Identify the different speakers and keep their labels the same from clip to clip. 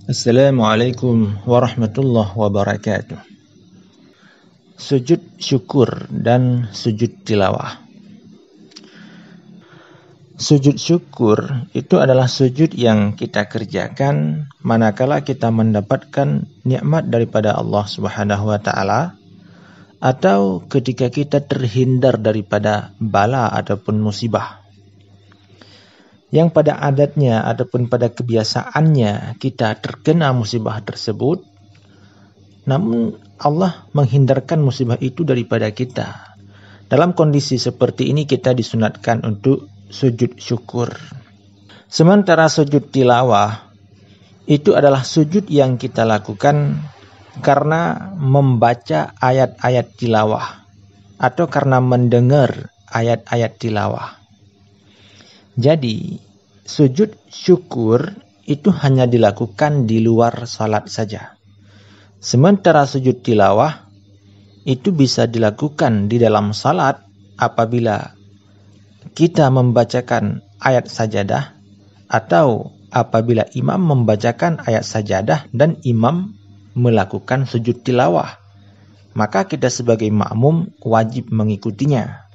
Speaker 1: Assalamualaikum warahmatullahi wabarakatuh. Sujud syukur dan sujud tilawah. Sujud syukur itu adalah sujud yang kita kerjakan manakala kita mendapatkan nikmat daripada Allah Subhanahu wa taala atau ketika kita terhindar daripada bala ataupun musibah. Yang pada adatnya ataupun pada kebiasaannya kita terkena musibah tersebut, namun Allah menghindarkan musibah itu daripada kita. Dalam kondisi seperti ini kita disunatkan untuk sujud syukur. Sementara sujud tilawah itu adalah sujud yang kita lakukan karena membaca ayat-ayat tilawah atau karena mendengar ayat-ayat tilawah. Jadi, sujud syukur itu hanya dilakukan di luar salat saja. Sementara sujud tilawah itu bisa dilakukan di dalam salat apabila kita membacakan ayat sajadah atau apabila imam membacakan ayat sajadah dan imam melakukan sujud tilawah. Maka kita sebagai makmum wajib mengikutinya.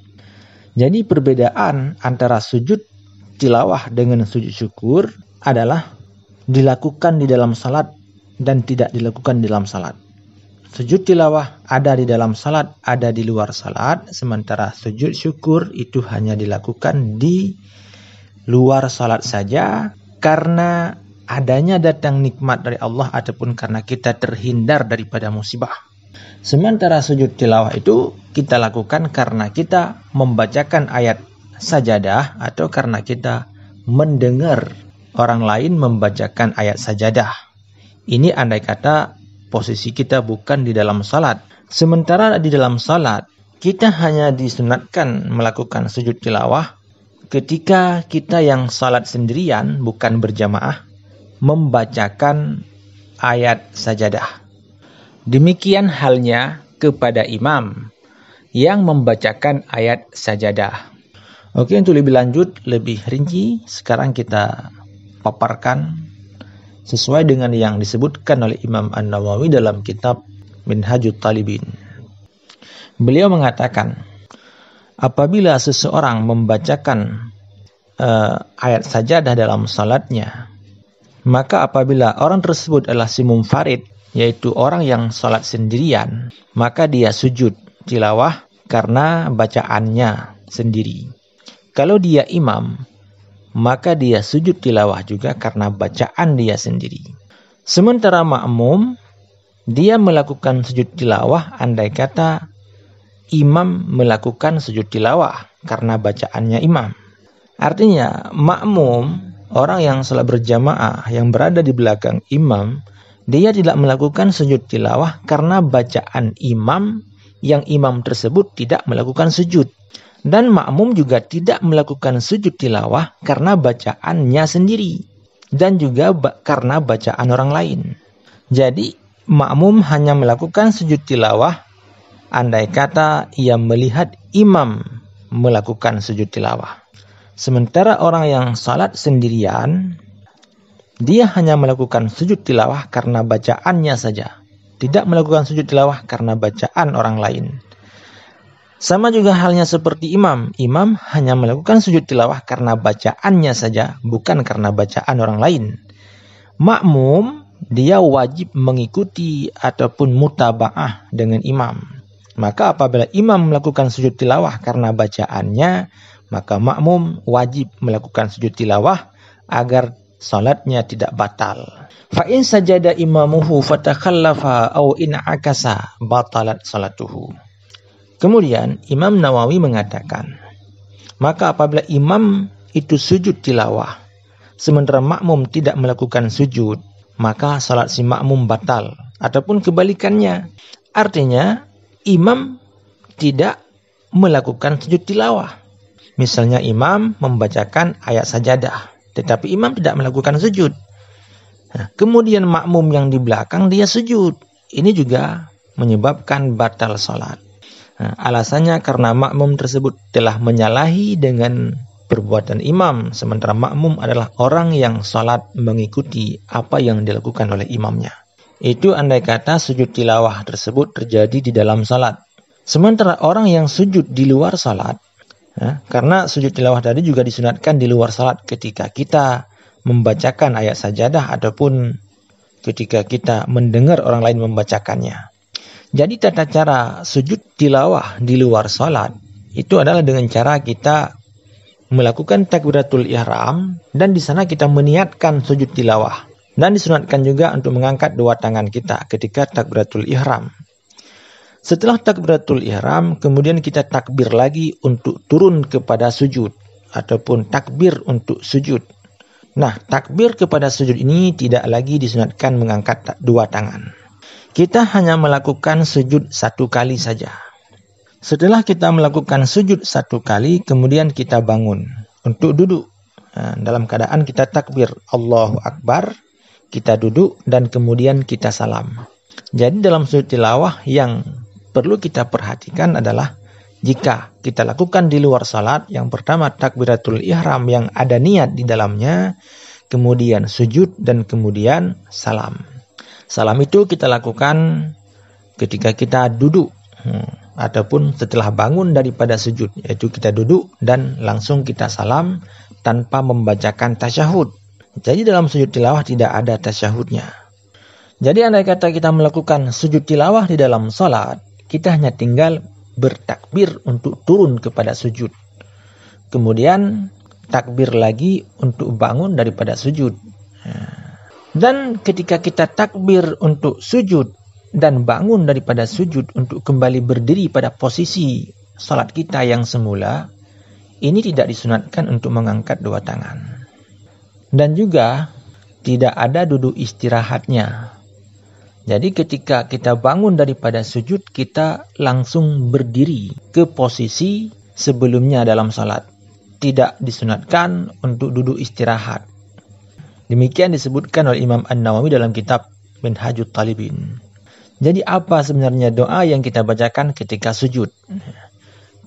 Speaker 1: Jadi perbedaan antara sujud tilawah dengan sujud syukur adalah dilakukan di dalam salat dan tidak dilakukan di dalam salat. Sujud tilawah ada di dalam salat, ada di luar salat, sementara sujud syukur itu hanya dilakukan di luar salat saja karena adanya datang nikmat dari Allah ataupun karena kita terhindar daripada musibah. Sementara sujud tilawah itu kita lakukan karena kita membacakan ayat sajadah atau karena kita mendengar orang lain membacakan ayat sajadah. Ini andai kata posisi kita bukan di dalam salat. Sementara di dalam salat kita hanya disunatkan melakukan sujud tilawah ketika kita yang salat sendirian bukan berjamaah membacakan ayat sajadah. Demikian halnya kepada imam yang membacakan ayat sajadah. Oke, untuk lebih lanjut, lebih rinci, sekarang kita paparkan sesuai dengan yang disebutkan oleh Imam An-Nawawi dalam kitab Minhajut Talibin. Beliau mengatakan, apabila seseorang membacakan ayat sajadah dalam salatnya, maka apabila orang tersebut adalah si munfarid, yaitu orang yang salat sendirian, maka dia sujud tilawah karena bacaannya sendiri. Kalau dia imam, maka dia sujud tilawah juga karena bacaan dia sendiri. Sementara makmum, dia melakukan sujud tilawah andai kata imam melakukan sujud tilawah karena bacaannya imam. Artinya, makmum, orang yang salat berjamaah yang berada di belakang imam, dia tidak melakukan sujud tilawah karena bacaan imam yang imam tersebut tidak melakukan sujud. Dan makmum juga tidak melakukan sujud tilawah karena bacaannya sendiri. Dan juga karena bacaan orang lain. Jadi makmum hanya melakukan sujud tilawah andai kata ia melihat imam melakukan sujud tilawah. Sementara orang yang salat sendirian, dia hanya melakukan sujud tilawah karena bacaannya saja. Tidak melakukan sujud tilawah karena bacaan orang lain. Sama juga halnya seperti imam. Imam hanya melakukan sujud tilawah karena bacaannya saja, bukan karena bacaan orang lain. Makmum, dia wajib mengikuti ataupun mutaba'ah dengan imam. Maka apabila imam melakukan sujud tilawah karena bacaannya, maka makmum wajib melakukan sujud tilawah agar salatnya tidak batal. Fa in sajada imamuhu fatakhallafa aw in akasa batalat salatuhu. Kemudian Imam Nawawi mengatakan, maka apabila imam itu sujud tilawah, sementara makmum tidak melakukan sujud, maka salat si makmum batal. Ataupun kebalikannya, artinya imam tidak melakukan sujud tilawah. Misalnya imam membacakan ayat sajadah, tetapi imam tidak melakukan sujud. Nah, kemudian makmum yang di belakang dia sujud. Ini juga menyebabkan batal salat. Alasannya karena makmum tersebut telah menyalahi dengan perbuatan imam, sementara makmum adalah orang yang salat mengikuti apa yang dilakukan oleh imamnya. Itu andai kata sujud tilawah tersebut terjadi di dalam salat. Sementara orang yang sujud di luar salat, karena sujud tilawah tadi juga disunatkan di luar salat ketika kita membacakan ayat sajadah ataupun ketika kita mendengar orang lain membacakannya. Jadi tata cara sujud tilawah di luar salat itu adalah dengan cara kita melakukan takbiratul ihram dan di sana kita meniatkan sujud tilawah. Dan disunatkan juga untuk mengangkat dua tangan kita ketika takbiratul ihram. Setelah takbiratul ihram, kemudian kita takbir lagi untuk turun kepada sujud ataupun takbir untuk sujud. Nah, takbir kepada sujud ini tidak lagi disunatkan mengangkat dua tangan. Kita hanya melakukan sujud satu kali saja. Setelah kita melakukan sujud satu kali, kemudian kita bangun untuk duduk. Dalam keadaan kita takbir Allahu Akbar, kita duduk dan kemudian kita salam. Jadi dalam sujud tilawah yang perlu kita perhatikan adalah jika kita lakukan di luar salat, yang pertama takbiratul ihram yang ada niat di dalamnya, kemudian sujud dan kemudian salam. Salam itu kita lakukan ketika kita duduk ataupun setelah bangun daripada sujud, yaitu kita duduk dan langsung kita salam tanpa membacakan tasyahud. Jadi dalam sujud tilawah tidak ada tasyahudnya. Jadi andai kata kita melakukan sujud tilawah di dalam salat, kita hanya tinggal bertakbir untuk turun kepada sujud. Kemudian takbir lagi untuk bangun daripada sujud. Dan ketika kita takbir untuk sujud dan bangun daripada sujud untuk kembali berdiri pada posisi salat kita yang semula, ini tidak disunatkan untuk mengangkat dua tangan. Dan juga tidak ada duduk istirahatnya. Jadi ketika kita bangun daripada sujud, kita langsung berdiri ke posisi sebelumnya dalam salat. Tidak disunatkan untuk duduk istirahat. Demikian disebutkan oleh Imam An-Nawawi dalam kitab Minhajut Talibin. Jadi apa sebenarnya doa yang kita bacakan ketika sujud?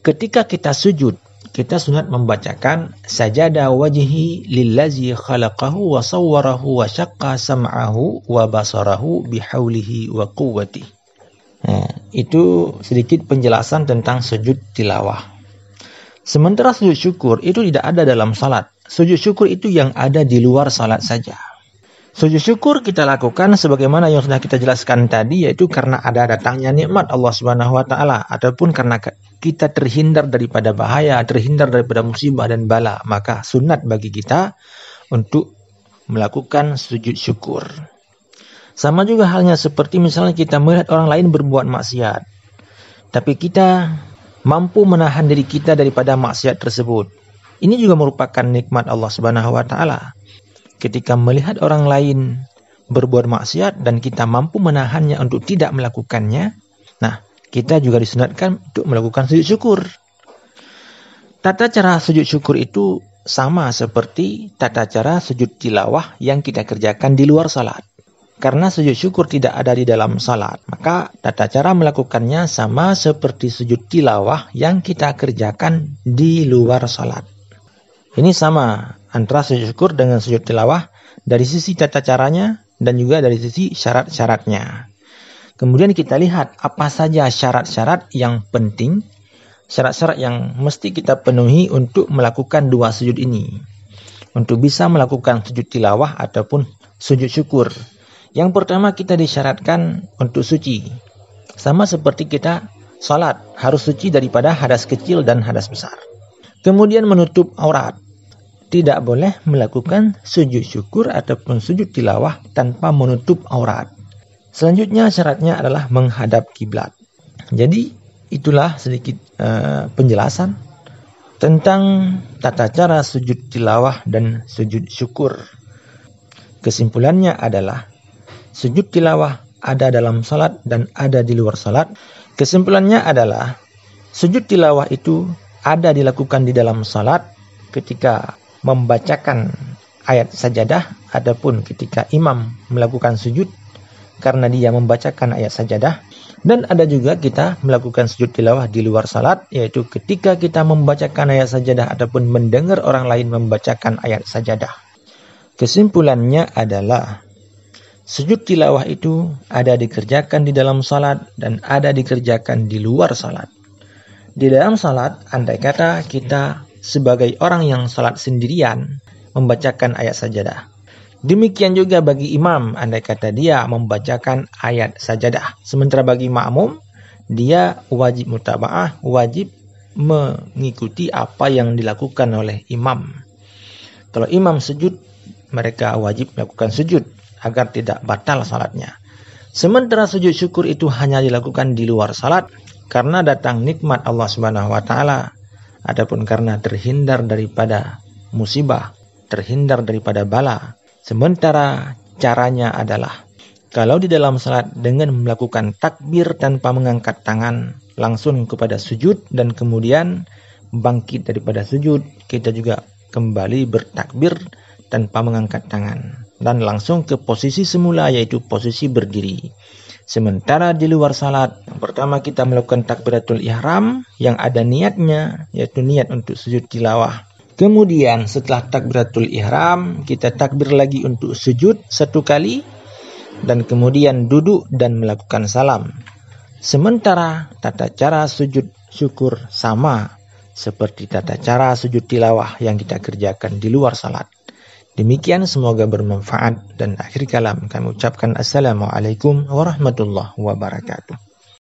Speaker 1: Ketika kita sujud, kita sunat membacakan sajada wajhi lillazi khalaqahu wa sawwarahu wa syaqqa sam'ahu wa basarahu bihaulihi wa quwwati. Itu sedikit penjelasan tentang sujud tilawah. Sementara sujud syukur itu tidak ada dalam salat. Sujud syukur itu yang ada di luar salat saja. Sujud syukur kita lakukan sebagaimana yang sudah kita jelaskan tadi, yaitu karena ada datangnya nikmat Allah Subhanahu wa taala ataupun karena kita terhindar daripada bahaya, terhindar daripada musibah dan bala, maka sunat bagi kita untuk melakukan sujud syukur. Sama juga halnya seperti misalnya kita melihat orang lain berbuat maksiat, tapi kita mampu menahan diri kita daripada maksiat tersebut. Ini juga merupakan nikmat Allah Subhanahu wa taala. Ketika melihat orang lain berbuat maksiat dan kita mampu menahannya untuk tidak melakukannya, nah, kita juga disunatkan untuk melakukan sujud syukur. Tata cara sujud syukur itu sama seperti tata cara sujud tilawah yang kita kerjakan di luar salat. Karena sujud syukur tidak ada di dalam salat, maka tata cara melakukannya sama seperti sujud tilawah yang kita kerjakan di luar salat. Ini sama antara sujud syukur dengan sujud tilawah dari sisi tata caranya dan juga dari sisi syarat-syaratnya. Kemudian kita lihat apa saja syarat-syarat yang penting, syarat-syarat yang mesti kita penuhi untuk melakukan dua sujud ini. Untuk bisa melakukan sujud tilawah ataupun sujud syukur. Yang pertama kita disyaratkan untuk suci. Sama seperti kita salat, harus suci daripada hadas kecil dan hadas besar. Kemudian menutup aurat. Tidak boleh melakukan sujud syukur ataupun sujud tilawah tanpa menutup aurat. Selanjutnya syaratnya adalah menghadap kiblat. Jadi itulah sedikit penjelasan tentang tata cara sujud tilawah dan sujud syukur. Kesimpulannya adalah sujud tilawah ada dalam salat dan ada di luar salat. Kesimpulannya adalah sujud tilawah itu ada dilakukan di dalam salat ketika membacakan ayat sajadah ataupun ketika imam melakukan sujud karena dia membacakan ayat sajadah, Dan ada juga kita melakukan sujud tilawah di luar salat, yaitu ketika kita membacakan ayat sajadah ataupun mendengar orang lain membacakan ayat sajadah. Kesimpulannya adalah sujud tilawah itu ada dikerjakan di dalam salat dan ada dikerjakan di luar salat. Di dalam salat, andai kata kita sebagai orang yang salat sendirian membacakan ayat sajadah. Demikian juga bagi imam, andai kata dia membacakan ayat sajadah. Sementara bagi makmum, dia wajib mutaba'ah, wajib mengikuti apa yang dilakukan oleh imam. Kalau imam sujud, mereka wajib melakukan sujud agar tidak batal salatnya. Sementara sujud syukur itu hanya dilakukan di luar salat karena datang nikmat Allah Subhanahu wa taala, adapun karena terhindar daripada musibah, terhindar daripada bala. Sementara caranya adalah kalau di dalam salat dengan melakukan takbir tanpa mengangkat tangan langsung kepada sujud dan kemudian bangkit daripada sujud, kita juga kembali bertakbir tanpa mengangkat tangan dan langsung ke posisi semula, yaitu posisi berdiri. Sementara di luar salat, yang pertama kita melakukan takbiratul ihram yang ada niatnya, yaitu niat untuk sujud tilawah. Kemudian setelah takbiratul ihram, kita takbir lagi untuk sujud satu kali dan kemudian duduk dan melakukan salam. Sementara tata cara sujud syukur sama seperti tata cara sujud tilawah yang kita kerjakan di luar salat. Demikian, semoga bermanfaat, dan akhir kalam kami ucapkan Assalamualaikum warahmatullahi wabarakatuh.